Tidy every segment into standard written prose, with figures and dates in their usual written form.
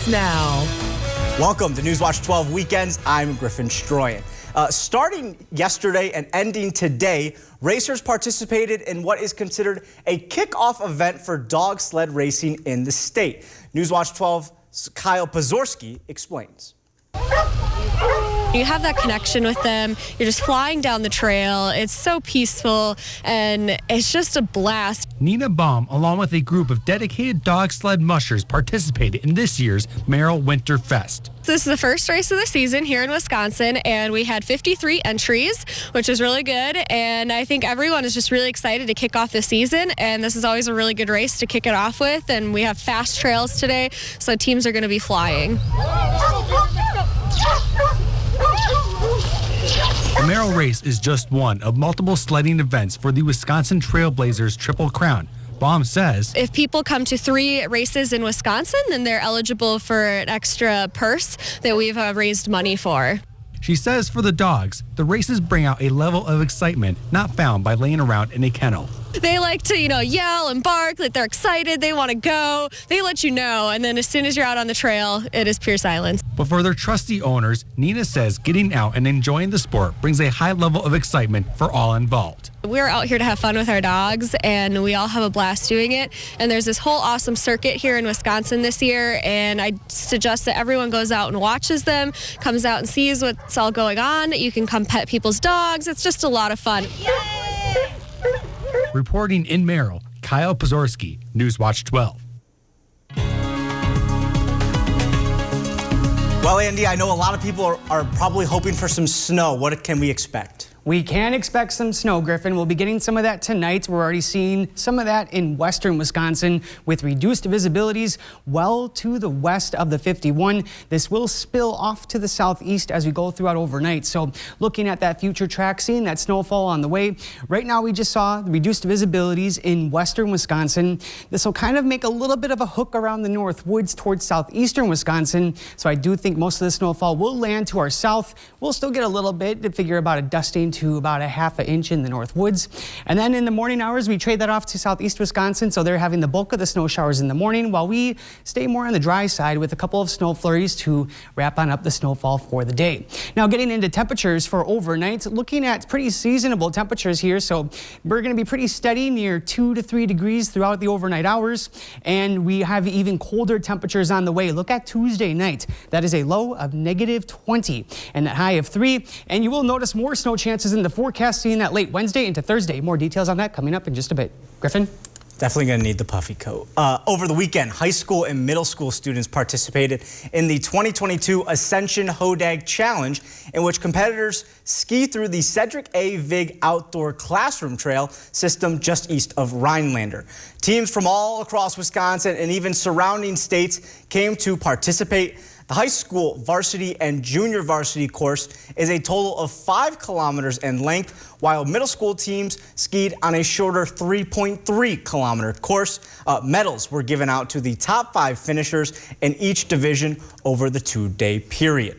starts now. Welcome to Newswatch 12 Weekends. I'm Griffin Stroyan. Starting yesterday and ending today, racers participated in what is considered a kickoff event for dog sled racing in the state. Newswatch 12's Kyle Pozorski explains. You have that connection with them. You're just flying down the trail. It's so peaceful, and it's just a blast. Nina Baum, along with a group of dedicated dog sled mushers, participated in this year's Merrill Winter Fest. This is the first race of the season here in Wisconsin, and we had 53 entries, which is really good. And I think everyone is just really excited to kick off the season, and this is always a really good race to kick it off with. And we have fast trails today, so teams are going to be flying. The Merrill Race is just one of multiple sledding events for the Wisconsin Trailblazers Triple Crown. Baum says, if people come to 3 races in Wisconsin, then they're eligible for an extra purse that we've raised money for. She says for the dogs, the races bring out a level of excitement not found by laying around in a kennel. They like to, yell and bark, like they're excited, they want to go. They let you know, and then as soon as you're out on the trail, it is pure silence. But for their trusty owners, Nina says getting out and enjoying the sport brings a high level of excitement for all involved. We're out here to have fun with our dogs, and we all have a blast doing it. And there's this whole awesome circuit here in Wisconsin this year, and I suggest that everyone goes out and watches them, comes out and sees what's all going on. You can come pet people's dogs. It's just a lot of fun. Yay! Reporting in Merrill, Kyle Pozorski, Newswatch 12. Well, Andy, I know a lot of people are probably hoping for some snow. What can we expect? We can expect some snow, Griffin. We'll be getting some of that tonight. We're already seeing some of that in western Wisconsin with reduced visibilities well to the west of the 51. This will spill off to the southeast as we go throughout overnight. So looking at that future track, seeing that snowfall on the way. Right now we just saw the reduced visibilities in western Wisconsin. This will kind of make a little bit of a hook around the north woods towards southeastern Wisconsin. So I do think most of the snowfall will land to our south. We'll still get a little bit to figure about a dusting to about a ½ inch in the north woods. And then in the morning hours, we trade that off to southeast Wisconsin. So they're having the bulk of the snow showers in the morning while we stay more on the dry side with a couple of snow flurries to wrap on up the snowfall for the day. Now getting into temperatures for overnight, looking at pretty seasonable temperatures here. So we're going to be pretty steady near 2 to 3 degrees throughout the overnight hours. And we have even colder temperatures on the way. Look at Tuesday night. That is a low of -20 and that high of 3. And you will notice more snow chances in the forecast, seeing that late Wednesday into Thursday. More details on that coming up in just a bit. Griffin? Definitely going to need the puffy coat. Over the weekend, high school and middle school students participated in the 2022 Ascension Hodag Challenge, in which competitors ski through the Cedric A. Vig Outdoor Classroom Trail system just east of Rhinelander. Teams from all across Wisconsin and even surrounding states came to participate. The high school varsity and junior varsity course is a total of 5 kilometers in length, while middle school teams skied on a shorter 3.3-kilometer course. Medals were given out to the top 5 finishers in each division over the 2-day period.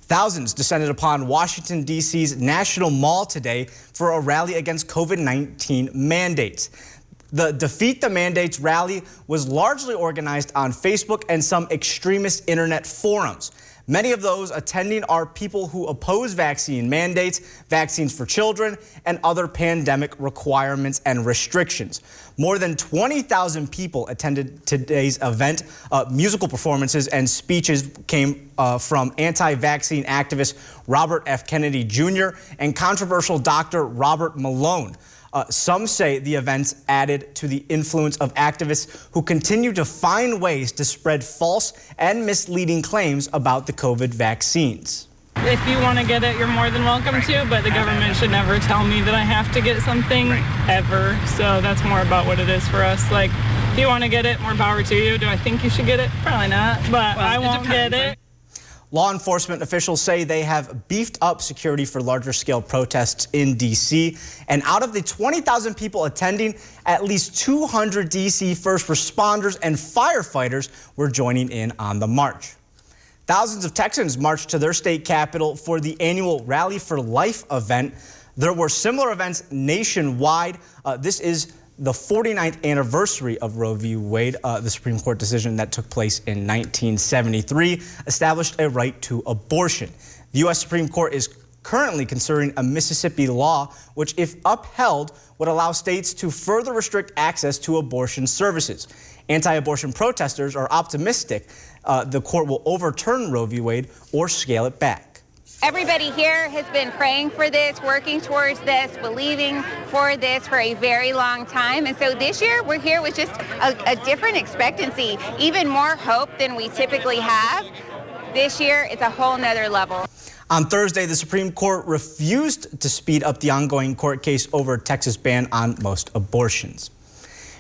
Thousands descended upon Washington, D.C.'s National Mall today for a rally against COVID-19 mandates. The Defeat the Mandates rally was largely organized on Facebook and some extremist internet forums. Many of those attending are people who oppose vaccine mandates, vaccines for children, and other pandemic requirements and restrictions. More than 20,000 people attended today's event. Musical performances and speeches came from anti-vaccine activist Robert F. Kennedy Jr. and controversial Dr. Robert Malone. Some say the events added to the influence of activists who continue to find ways to spread false and misleading claims about the COVID vaccines. If you want to get it, you're more than welcome to, but the government should never tell me that I have to get something ever. So that's more about what it is for us. Like, if you want to get it, more power to you. Do I think you should get it? Probably not, but I won't get it. Law enforcement officials say they have beefed up security for larger scale protests in D.C. And out of the 20,000 people attending, at least 200 D.C. first responders and firefighters were joining in on the march. Thousands of Texans marched to their state capital for the annual Rally for Life event. There were similar events nationwide. This is the 49th anniversary of Roe v. Wade, the Supreme Court decision that took place in 1973, established a right to abortion. The U.S. Supreme Court is currently considering a Mississippi law, which, if upheld, would allow states to further restrict access to abortion services. Anti-abortion protesters are optimistic the court will overturn Roe v. Wade or scale it back. Everybody here has been praying for this, working towards this, believing for this for a very long time. And so this year we're here with just a different expectancy, even more hope than we typically have. This year it's a whole nother level. On Thursday, the Supreme Court refused to speed up the ongoing court case over Texas' ban on most abortions.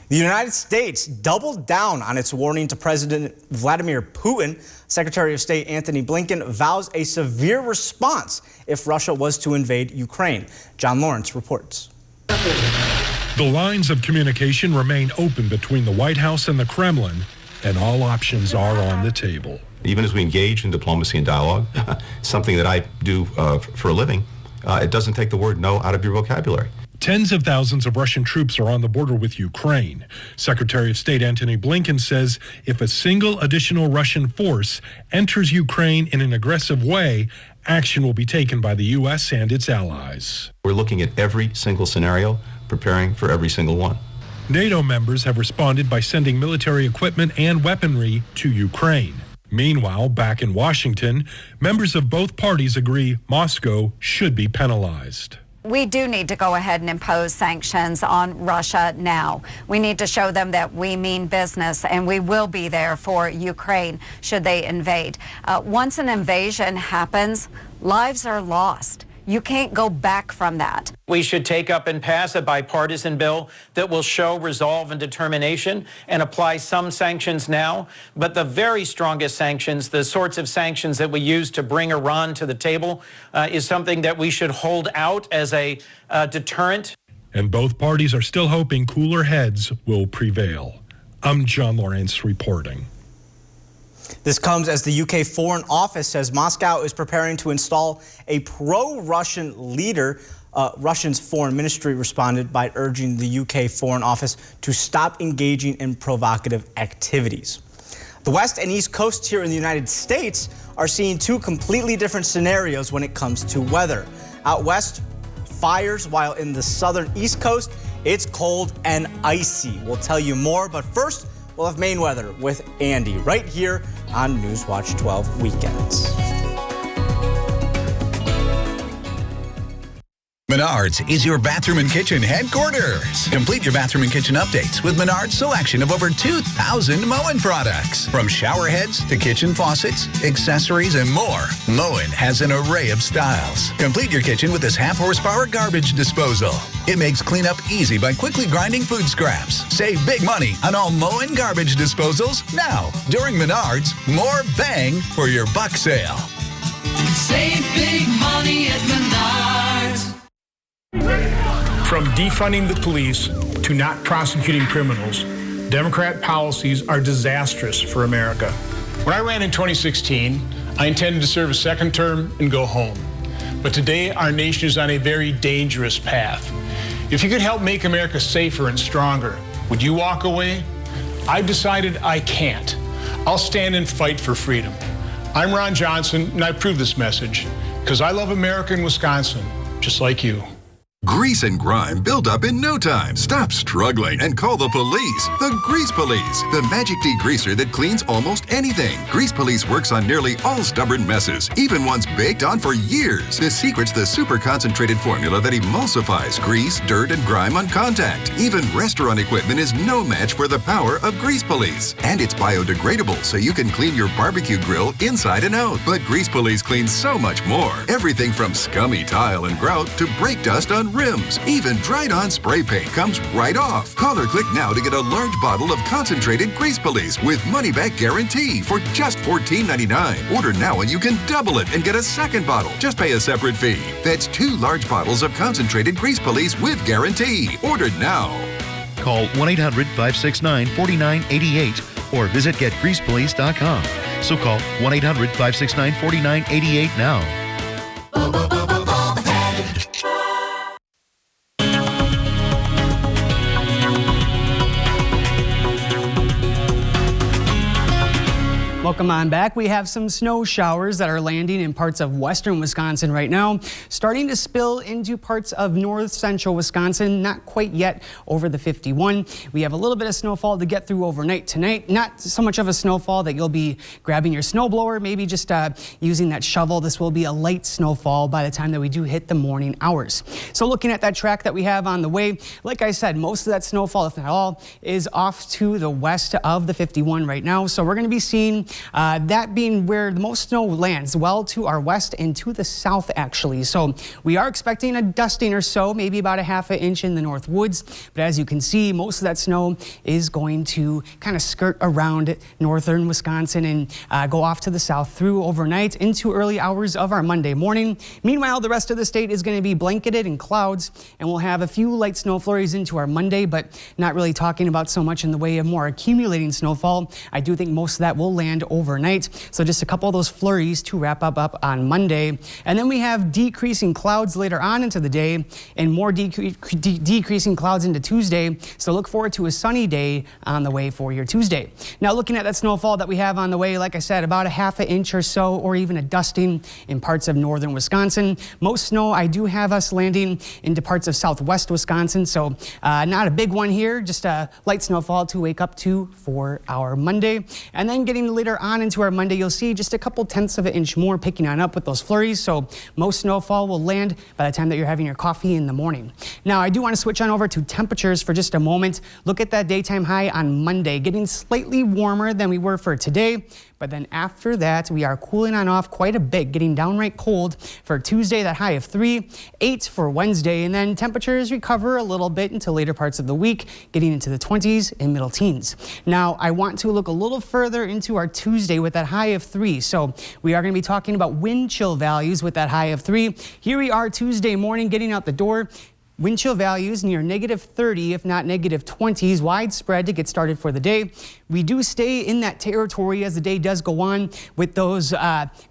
The United States doubled down on its warning to President Vladimir Putin. Secretary of State Antony Blinken vows a severe response if Russia was to invade Ukraine. John Lawrence reports. The lines of communication remain open between the White House and the Kremlin, and all options are on the table. Even as we engage in diplomacy and dialogue, something that I do for a living, it doesn't take the word no out of your vocabulary. Tens of thousands of Russian troops are on the border with Ukraine. Secretary of State Antony Blinken says if a single additional Russian force enters Ukraine in an aggressive way, action will be taken by the U.S. and its allies. We're looking at every single scenario, preparing for every single one. NATO members have responded by sending military equipment and weaponry to Ukraine. Meanwhile, back in Washington, members of both parties agree Moscow should be penalized. We do need to go ahead and impose sanctions on Russia now. We need to show them that we mean business, and we will be there for Ukraine should they invade. Once an invasion happens, lives are lost. You can't go back from that. We should take up and pass a bipartisan bill that will show resolve and determination and apply some sanctions now. But the very strongest sanctions, the sorts of sanctions that we use to bring Iran to the table, is something that we should hold out as a deterrent. And both parties are still hoping cooler heads will prevail. I'm John Lawrence reporting. This comes as the UK Foreign Office says Moscow is preparing to install a pro-Russian leader. Russia's foreign ministry responded by urging the UK Foreign Office to stop engaging in provocative activities. The West and East Coasts here in the United States are seeing two completely different scenarios when it comes to weather. Out west, fires, while in the southern East Coast, it's cold and icy. We'll tell you more, but first, we'll have Maine weather with Andy right here on Newswatch 12 Weekends. Menards is your bathroom and kitchen headquarters. Complete your bathroom and kitchen updates with Menards' selection of over 2,000 Moen products. From shower heads to kitchen faucets, accessories, and more, Moen has an array of styles. Complete your kitchen with this half-horsepower garbage disposal. It makes cleanup easy by quickly grinding food scraps. Save big money on all Moen garbage disposals now during Menards' More Bang for Your Buck sale. Save big money at Menards. From defunding the police to not prosecuting criminals, Democrat policies are disastrous for America. When I ran in 2016, I intended to serve a second term and go home. But today, our nation is on a very dangerous path. If you could help make America safer and stronger, would you walk away? I've decided I can't. I'll stand and fight for freedom. I'm Ron Johnson, and I approve this message because I love America and Wisconsin, just like you. Grease and grime build up in no time. Stop struggling and call the police. The Grease Police, the magic degreaser that cleans almost anything. Grease Police works on nearly all stubborn messes, even ones baked on for years. The secret's the super concentrated formula that emulsifies grease, dirt, and grime on contact. Even restaurant equipment is no match for the power of Grease Police. And it's biodegradable, so you can clean your barbecue grill inside and out. But Grease Police cleans so much more. Everything from scummy tile and grout to brake dust on rims. Even dried-on spray paint comes right off. Call or click now to get a large bottle of concentrated Grease Police with money-back guarantee for just $14.99. Order now and you can double it and get a second bottle. Just pay a separate fee. That's 2 large bottles of concentrated Grease Police with guarantee. Order now. Call 1-800-569-4988 or visit getgreasepolice.com. So call 1-800-569-4988 now. Welcome on back. We have some snow showers that are landing in parts of western Wisconsin right now, starting to spill into parts of north central Wisconsin, not quite yet over the 51. We have a little bit of snowfall to get through overnight tonight. Not so much of a snowfall that you'll be grabbing your snowblower, maybe just using that shovel. This will be a light snowfall by the time that we do hit the morning hours. So looking at that track that we have on the way, like I said, most of that snowfall, if not all, is off to the west of the 51 right now. So we're going to be seeing that being where the most snow lands, well to our west and to the south actually. So we are expecting a dusting or so, maybe about a half an inch in the north woods. But as you can see, most of that snow is going to kind of skirt around northern Wisconsin and go off to the south through overnight into early hours of our Monday morning. Meanwhile, the rest of the state is going to be blanketed in clouds, and we'll have a few light snow flurries into our Monday, but not really talking about so much in the way of more accumulating snowfall. I do think most of that will land overnight. So just a couple of those flurries to wrap up on Monday. And then we have decreasing clouds later on into the day and more decreasing clouds into Tuesday. So look forward to a sunny day on the way for your Tuesday. Now looking at that snowfall that we have on the way, like I said, about a half an inch or so, or even a dusting in parts of northern Wisconsin. Most snow I do have us landing into parts of southwest Wisconsin. So not a big one here, just a light snowfall to wake up to for our Monday. And then getting later on into our Monday, you'll see just a couple tenths of an inch more picking on up with those flurries. So most snowfall will land by the time that you're having your coffee in the morning. Now I do want to switch on over to temperatures for just a moment. Look at that daytime high on Monday, getting slightly warmer than we were for today. But then after that, we are cooling on off quite a bit, getting downright cold for Tuesday, that high of 3, 8 for Wednesday, and then temperatures recover a little bit into later parts of the week, getting into the 20s and middle teens. Now, I want to look a little further into our Tuesday with that high of 3. So we are going to be talking about wind chill values with that high of 3. Here we are Tuesday morning, getting out the door. Wind chill values near -30, if not -20s, widespread to get started for the day. We do stay in that territory as the day does go on with those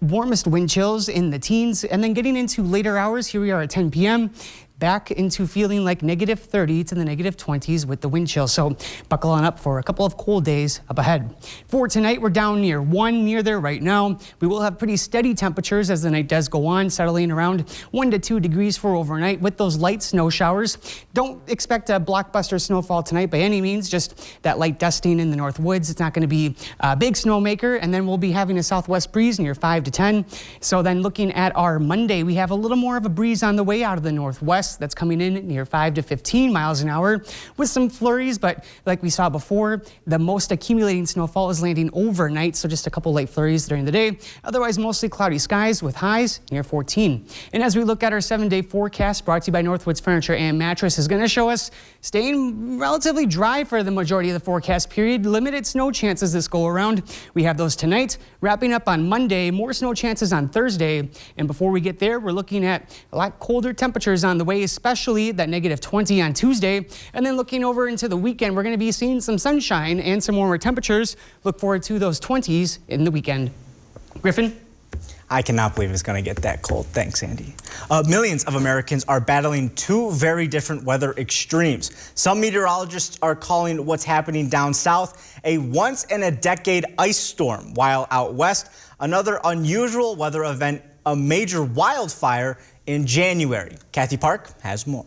warmest wind chills in the teens. And then getting into later hours, here we are at 10 p.m., back into feeling like -30 to the -20s with the wind chill. So buckle on up for a couple of cold days up ahead. For tonight, we're down near 1, near there right now. We will have pretty steady temperatures as the night does go on, settling around 1 to 2 degrees for overnight with those light snow showers. Don't expect a blockbuster snowfall tonight by any means, just that light dusting in the north woods. It's not going to be a big snowmaker, and then we'll be having a southwest breeze near 5 to 10. So then looking at our Monday, we have a little more of a breeze on the way out of the northwest. That's coming in near 5 to 15 miles an hour with some flurries, but like we saw before, the most accumulating snowfall is landing overnight, so just a couple light flurries during the day. Otherwise, mostly cloudy skies with highs near 14. And as we look at our 7-day forecast brought to you by Northwoods Furniture and Mattress, is going to show us staying relatively dry for the majority of the forecast period. Limited snow chances this go around. We have those tonight, wrapping up on Monday, more snow chances on Thursday. And before we get there, we're looking at a lot colder temperatures on the way, especially that -20 on Tuesday. And then looking over into the weekend, we're going to be seeing some sunshine and some warmer temperatures. Look forward to those 20s in the weekend. Griffin? I cannot believe it's going to get that cold. Thanks, Andy. Millions of Americans are battling two very different weather extremes. Some meteorologists are calling what's happening down south a once-in-a-decade ice storm, while out west, another unusual weather event, a major wildfire in January. Kathy Park has more.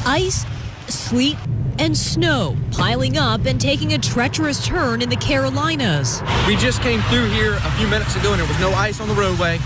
Ice, sleet, and snow piling up and taking a treacherous turn in the Carolinas. We just came through here a few minutes ago and there was no ice on the roadway.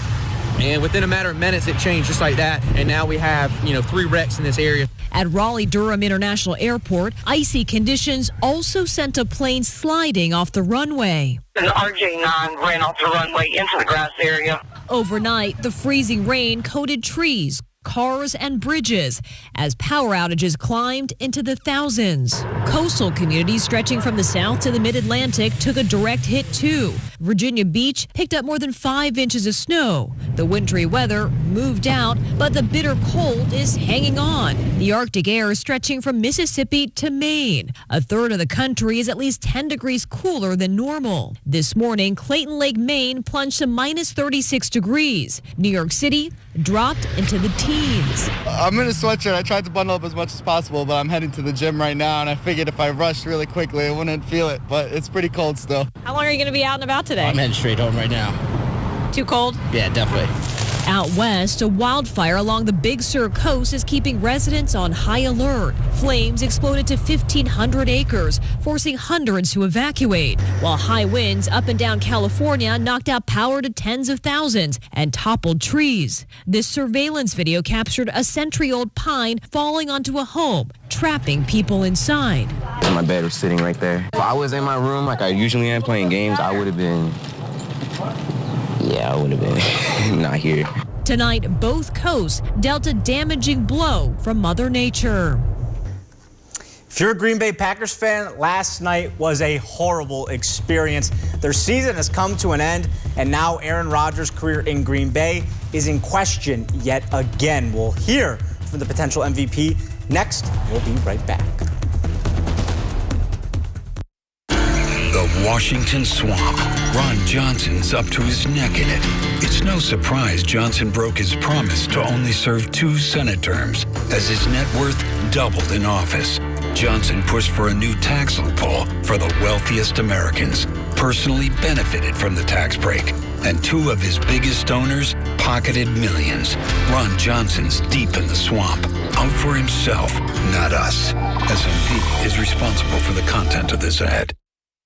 And within a matter of minutes, it changed just like that. And now we have, 3 wrecks in this area. At Raleigh-Durham International Airport, icy conditions also sent a plane sliding off the runway. An RJ-9 ran off the runway into the grass area. Overnight, the freezing rain coated trees, cars, and bridges as power outages climbed into the thousands. Coastal communities stretching from the south to the mid-Atlantic took a direct hit too. Virginia Beach picked up more than 5 inches of snow. The wintry weather moved out, but the bitter cold is hanging on. The Arctic air is stretching from Mississippi to Maine. A third of the country is at least 10 degrees cooler than normal. This morning, Clayton Lake, Maine plunged to -36 degrees. New York City dropped into the teens. I'm in a sweatshirt. I tried to bundle up as much as possible, but I'm heading to the gym right now, and I figured if I rushed really quickly, I wouldn't feel it, but it's pretty cold still. How long are you going to be out and about today? I'm heading straight home right now. Too cold? Yeah, definitely. Out west, a wildfire along the Big Sur coast is keeping residents on high alert. Flames exploded to 1,500 acres, forcing hundreds to evacuate, while high winds up and down California knocked out power to tens of thousands and toppled trees. This surveillance video captured a century-old pine falling onto a home, trapping people inside. My bed was sitting right there. If I was in my room like I usually am playing games, I would have been not here. Tonight, both coasts dealt a damaging blow from Mother Nature. If you're a Green Bay Packers fan, last night was a horrible experience. Their season has come to an end, and now Aaron Rodgers' career in Green Bay is in question yet again. We'll hear from the potential MVP next. We'll be right back. The Washington Swamp. Ron Johnson's up to his neck in it. It's no surprise Johnson broke his promise to only serve 2 Senate terms as his net worth doubled in office. Johnson pushed for a new tax loophole for the wealthiest Americans, personally benefited from the tax break, and 2 of his biggest donors pocketed millions. Ron Johnson's deep in the swamp, out for himself, not us. SMP is responsible for the content of this ad.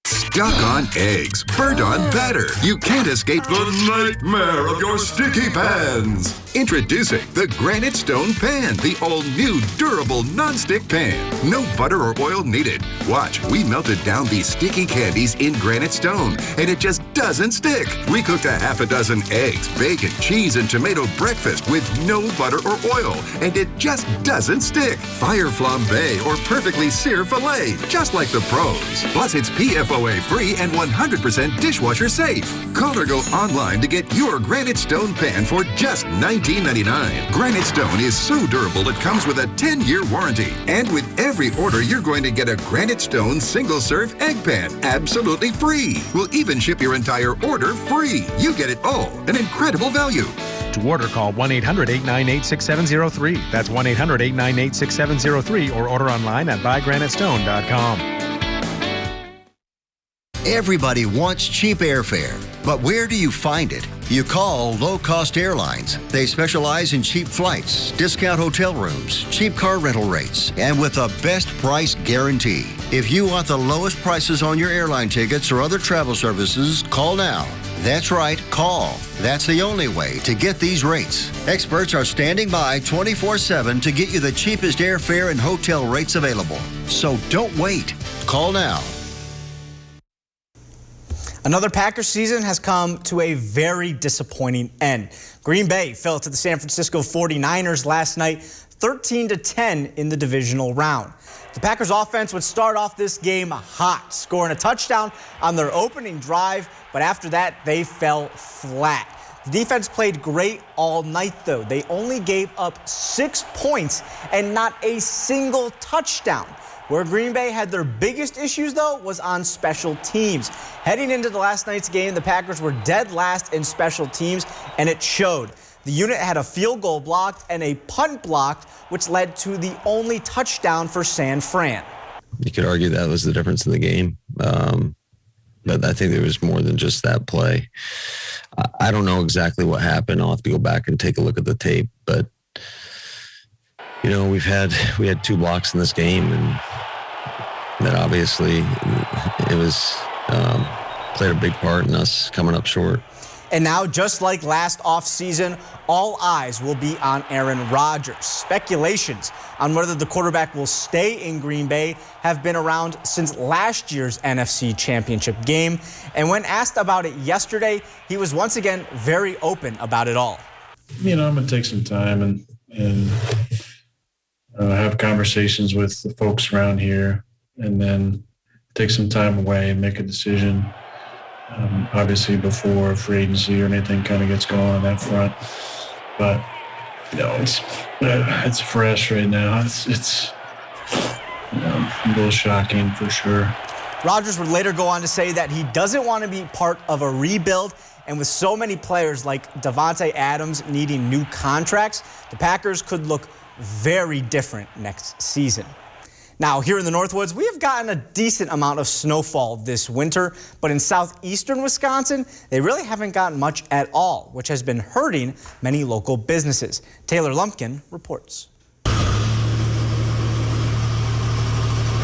Stuck on eggs, burnt on batter. You can't escape the nightmare of your sticky pans. Introducing the Granite Stone Pan, the all-new durable non-stick pan. No butter or oil needed. Watch, we melted down these sticky candies in Granite Stone, and it just doesn't stick. We cooked a half a dozen eggs, bacon, cheese, and tomato breakfast with no butter or oil, and it just doesn't stick. Fire flambe or perfectly seared filet, just like the pros. Plus, it's PFOA free and 100% dishwasher safe. Call or go online to get your Granite Stone Pan for just $19.99. Granite Stone is so durable it comes with a 10-year warranty. And with every order, you're going to get a Granite Stone single-serve egg pan absolutely free. We'll even ship your entire order free. You get it all. An incredible value. To order, call 1-800-898-6703. That's 1-800-898-6703 or order online at buygranitestone.com. Everybody wants cheap airfare, but where do you find it? You call Low Cost Airlines. They specialize in cheap flights, discount hotel rooms, cheap car rental rates, and with a best price guarantee. If you want the lowest prices on your airline tickets or other travel services, call now. That's right, call. That's the only way to get these rates. Experts are standing by 24/7 to get you the cheapest airfare and hotel rates available. So don't wait. Call now. Another Packers season has come to a very disappointing end. Green Bay fell to the San Francisco 49ers last night, 13-10 in the divisional round. The Packers offense would start off this game hot, scoring a touchdown on their opening drive, but after that, they fell flat. The defense played great all night, though. They only gave up 6 points and not a single touchdown. Where Green Bay had their biggest issues, though, was on special teams. Heading into the last night's game, the Packers were dead last in special teams, and it showed. The unit had a field goal blocked and a punt blocked, which led to the only touchdown for San Fran. You could argue that was the difference in the game, but I think there was more than just that play. I don't know exactly what happened. I'll have to go back and take a look at the tape, but you know, we had 2 blocks in this game, and that obviously it was played a big part in us coming up short. And now, just like last offseason, all eyes will be on Aaron Rodgers. Speculations on whether the quarterback will stay in Green Bay have been around since last year's NFC Championship game. And when asked about it yesterday, he was once again very open about it all. You know, I'm going to take some time and have conversations with the folks around here, and then take some time away and make a decision. Obviously, before free agency or anything kind of gets going on that front. But you know, it's fresh right now. It's a little shocking for sure. Rodgers would later go on to say that he doesn't want to be part of a rebuild And with so many players like Davante Adams needing new contracts, the Packers could look very different next season. Now, here in the Northwoods, we have gotten a decent amount of snowfall this winter, but in southeastern Wisconsin, they really haven't gotten much at all, which has been hurting many local businesses. Taylor Lumpkin reports.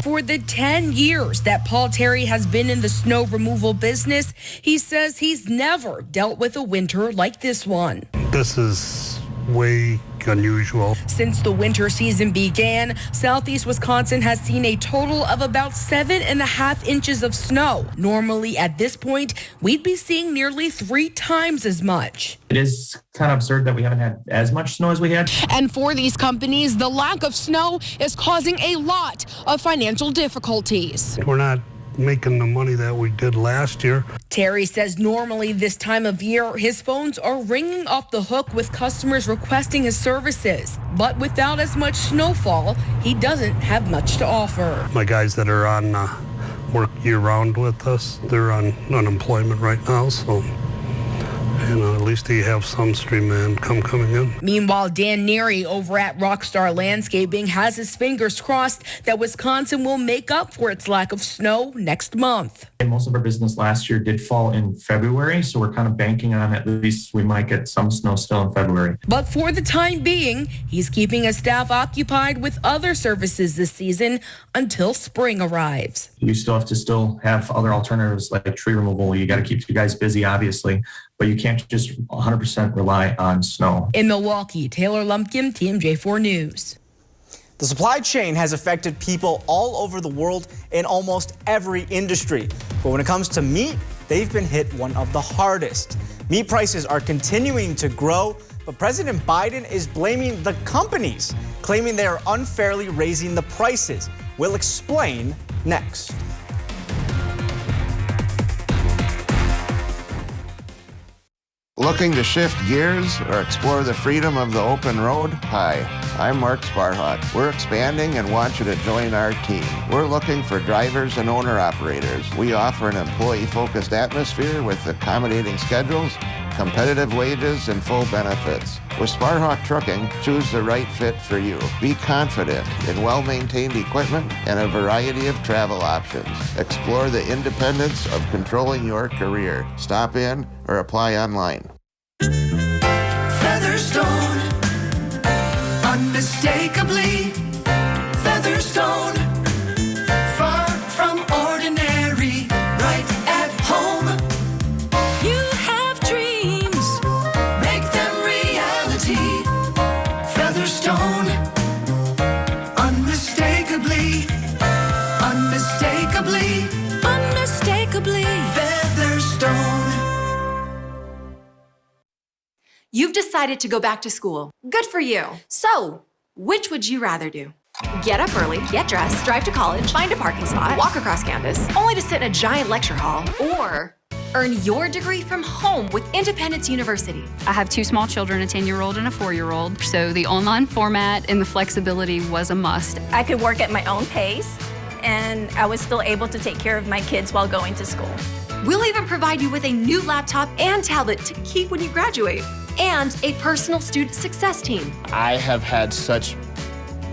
For the 10 years that Paul Terry has been in the snow removal business, he says he's never dealt with a winter like this one. This is way unusual. Since the winter season began, southeast Wisconsin has seen a total of about 7.5 inches of snow. Normally at this point, we'd be seeing nearly 3 times as much. It is kind of absurd that we haven't had as much snow as we had. And for these companies, the lack of snow is causing a lot of financial difficulties. We're not making the money that we did last year. Terry says normally this time of year, his phones are ringing off the hook with customers requesting his services. But without as much snowfall, he doesn't have much to offer. My guys that are on work year-round with us, they're on unemployment right now, so at least they have some stream of income coming in. Meanwhile, Dan Neary over at Rockstar Landscaping has his fingers crossed that Wisconsin will make up for its lack of snow next month. And most of our business last year did fall in February, so we're kind of banking on at least we might get some snow still in February. But for the time being, he's keeping his staff occupied with other services this season until spring arrives. You still have to have other alternatives like tree removal. You got to keep you guys busy, obviously, but you can't just 100% rely on snow. In Milwaukee, Taylor Lumpkin, TMJ4 News. The supply chain has affected people all over the world in almost every industry. But when it comes to meat, they've been hit one of the hardest. Meat prices are continuing to grow, but President Biden is blaming the companies, claiming they are unfairly raising the prices. We'll explain next. Looking to shift gears or explore the freedom of the open road? Hi, I'm Mark Sparhawk. We're expanding and want you to join our team. We're looking for drivers and owner-operators. We offer an employee-focused atmosphere with accommodating schedules, competitive wages, and full benefits. With Sparhawk Trucking, choose the right fit for you. Be confident in well-maintained equipment and a variety of travel options. Explore the independence of controlling your career. Stop in or apply online. Featherstone, unmistakably Featherstone, far from ordinary, right at home. You have dreams, make them reality. Featherstone, unmistakably, unmistakably, unmistakably Featherstone. You've decided to go back to school. Good for you. So, which would you rather do? Get up early, get dressed, drive to college, find a parking spot, walk across campus, only to sit in a giant lecture hall, or earn your degree from home with Independence University? I have 2 small children, a 10-year-old and a 4-year-old, so the online format and the flexibility was a must. I could work at my own pace, and I was still able to take care of my kids while going to school. We'll even provide you with a new laptop and tablet to keep when you graduate, and a personal student success team. I have had such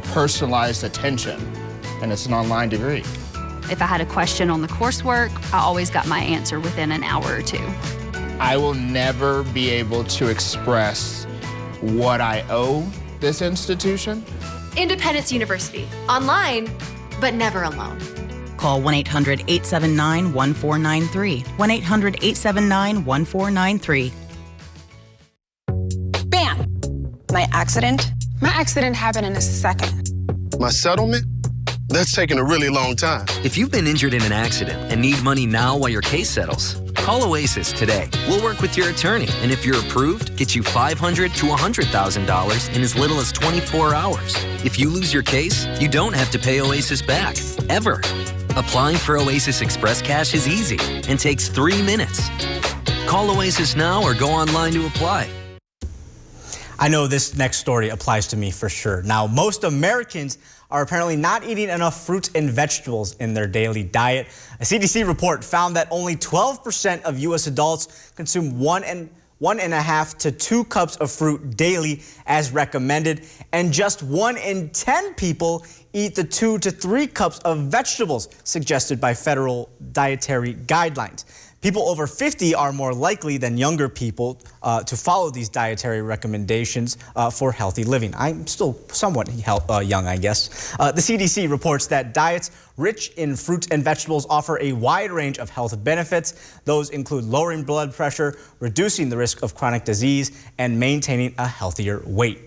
personalized attention, and it's an online degree. If I had a question on the coursework, I always got my answer within an hour or 2. I will never be able to express what I owe this institution. Independence University, online, but never alone. Call 1-800-879-1493. 1-800-879-1493. Bam! My accident? My accident happened in a second. My settlement? That's taking a really long time. If you've been injured in an accident and need money now while your case settles, call Oasis today. We'll work with your attorney, and if you're approved, get you $500 to $100,000 in as little as 24 hours. If you lose your case, you don't have to pay Oasis back, ever. Applying for Oasis Express Cash is easy and takes 3 minutes. Call Oasis now or go online to apply. I know this next story applies to me for sure. Now, most Americans are apparently not eating enough fruits and vegetables in their daily diet. A CDC report found that only 12% of U.S. adults consume 1.5 to 2 cups of fruit daily as recommended, and just 1 in 10 people eat the 2 to 3 cups of vegetables suggested by federal dietary guidelines. People over 50 are more likely than younger people to follow these dietary recommendations for healthy living. I'm still somewhat young, I guess. The CDC reports that diets rich in fruits and vegetables offer a wide range of health benefits. Those include lowering blood pressure, reducing the risk of chronic disease, and maintaining a healthier weight.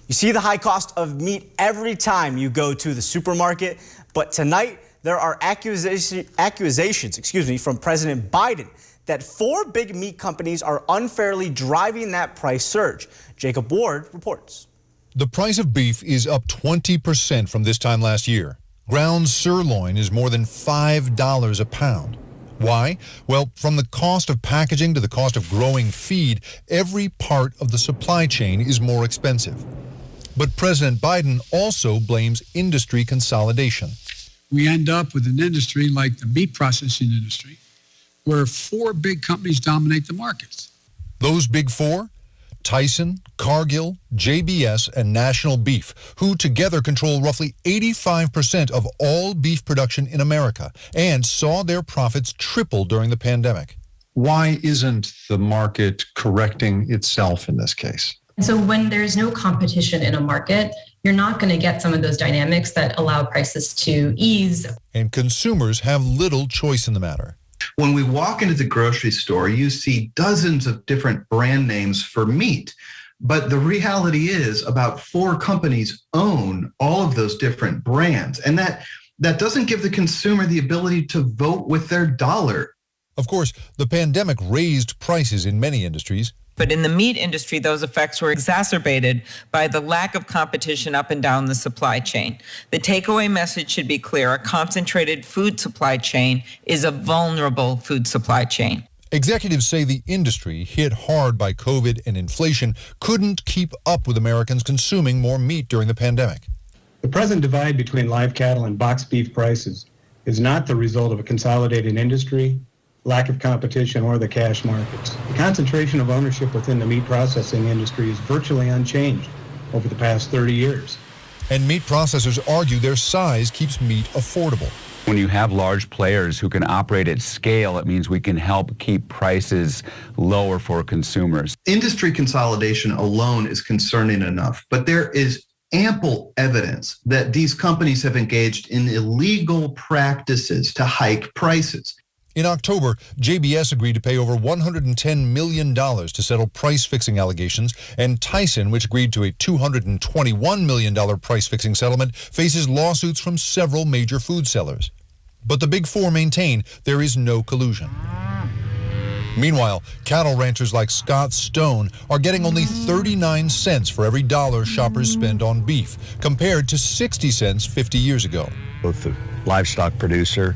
You see the high cost of meat every time you go to the supermarket, but tonight, there are accusations from President Biden that 4 big meat companies are unfairly driving that price surge. Jacob Ward reports. The price of beef is up 20% from this time last year. Ground sirloin is more than $5 a pound. Why? Well, from the cost of packaging to the cost of growing feed, every part of the supply chain is more expensive. But President Biden also blames industry consolidation. We end up with an industry like the meat processing industry, where 4 big companies dominate the markets. Those big 4? Tyson, Cargill, JBS, and National Beef, who together control roughly 85% of all beef production in America and saw their profits triple during the pandemic. Why isn't the market correcting itself in this case? So when there's no competition in a market, you're not going to get some of those dynamics that allow prices to ease. And consumers have little choice in the matter. When we walk into the grocery store, you see dozens of different brand names for meat. But the reality is about 4 companies own all of those different brands. And that doesn't give the consumer the ability to vote with their dollar. Of course, the pandemic raised prices in many industries. But in the meat industry, those effects were exacerbated by the lack of competition up and down the supply chain. The takeaway message should be clear. A concentrated food supply chain is a vulnerable food supply chain. Executives say the industry, hit hard by COVID and inflation, couldn't keep up with Americans consuming more meat during the pandemic. The present divide between live cattle and boxed beef prices is not the result of a consolidated industry, lack of competition, or the cash markets. The concentration of ownership within the meat processing industry is virtually unchanged over the past 30 years. And meat processors argue their size keeps meat affordable. When you have large players who can operate at scale, it means we can help keep prices lower for consumers. Industry consolidation alone is concerning enough, but there is ample evidence that these companies have engaged in illegal practices to hike prices. In October, JBS agreed to pay over $110 million to settle price-fixing allegations, and Tyson, which agreed to a $221 million price-fixing settlement, faces lawsuits from several major food sellers. But the Big 4 maintain there is no collusion. Meanwhile, cattle ranchers like Scott Stone are getting only 39 cents for every dollar shoppers spend on beef, compared to 60 cents 50 years ago. Both the livestock producer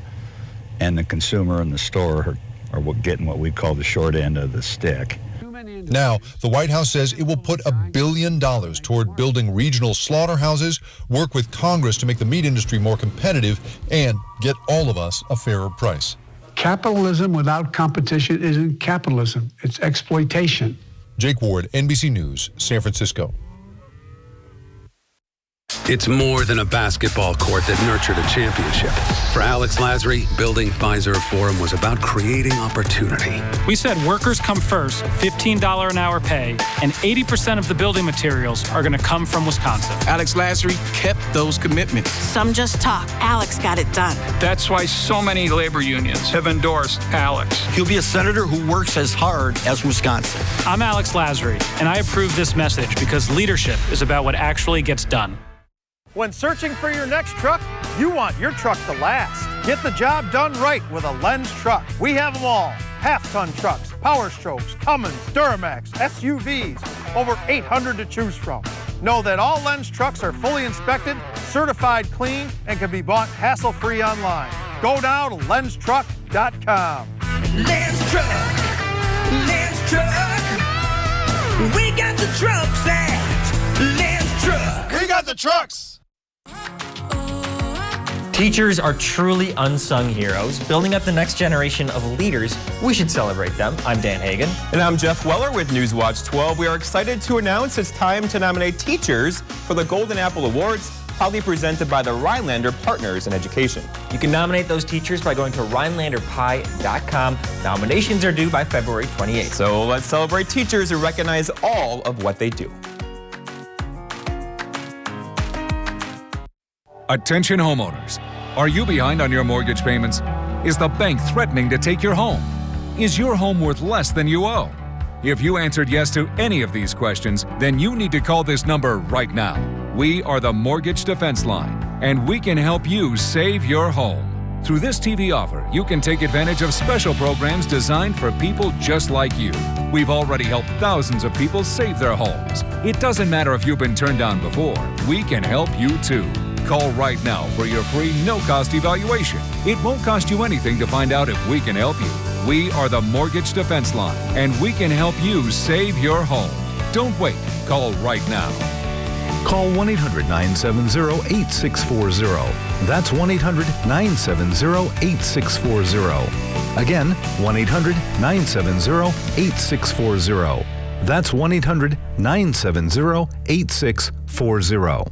and the consumer in the store are getting what we call the short end of the stick. Now, the White House says it will put $1 billion toward building regional slaughterhouses, work with Congress to make the meat industry more competitive, and get all of us a fairer price. Capitalism without competition isn't capitalism, it's exploitation. Jake Ward, NBC News, San Francisco. It's more than a basketball court that nurtured a championship. For Alex Lasry, building Pfizer Forum was about creating opportunity. We said workers come first, $15 an hour pay, and 80% of the building materials are going to come from Wisconsin. Alex Lasry kept those commitments. Some just talk. Alex got it done. That's why so many labor unions have endorsed Alex. He'll be a senator who works as hard as Wisconsin. I'm Alex Lasry, and I approve this message because leadership is about what actually gets done. When searching for your next truck, you want your truck to last. Get the job done right with a Lenz truck. We have them all. Half-ton trucks, Power Strokes, Cummins, Duramax, SUVs, over 800 to choose from. Know that all Lenz trucks are fully inspected, certified clean, and can be bought hassle-free online. Go now to lenztruck.com. Lenz Truck, we got the trucks and trucks. Teachers are truly unsung heroes, building up the next generation of leaders. We should celebrate them. I'm Dan Hagan. And I'm Jeff Weller with Newswatch12. We are excited to announce it's time to nominate teachers for the Golden Apple Awards, proudly presented by the Rhinelander Partners in Education. You can nominate those teachers by going to RhinelanderPie.com. Nominations are due by February 28th. So let's celebrate teachers who recognize all of what they do. Attention homeowners. Are you behind on your mortgage payments? Is the bank threatening to take your home? Is your home worth less than you owe? If you answered yes to any of these questions, then you need to call this number right now. We are the Mortgage Defense Line, and we can help you save your home. Through this TV offer, you can take advantage of special programs designed for people just like you. We've already helped thousands of people save their homes. It doesn't matter if you've been turned down before. We can help you too. Call right now for your free no-cost evaluation. It won't cost you anything to find out if we can help you. We are the Mortgage Defense Line, and we can help you save your home. Don't wait. Call right now. Call 1-800-970-8640. That's 1-800-970-8640. Again, 1-800-970-8640. That's 1-800-970-8640.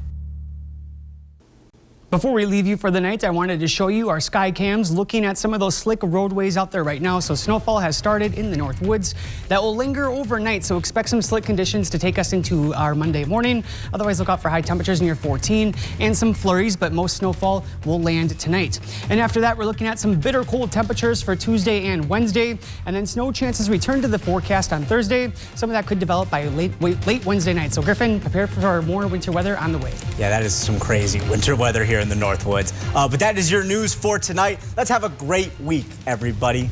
Before we leave you for the night, I wanted to show you our sky cams looking at some of those slick roadways out there right now. So snowfall has started in the North Woods. That will linger overnight, so expect some slick conditions to take us into our Monday morning. Otherwise, look out for high temperatures near 14 and some flurries, but most snowfall will land tonight. And after that, we're looking at some bitter cold temperatures for Tuesday and Wednesday, and then snow chances return to the forecast on Thursday. Some of that could develop by late Wednesday night. So Griffin, prepare for more winter weather on the way. Yeah, that is some crazy winter weather here in the North Woods. But that is your news for tonight. Let's have a great week, everybody.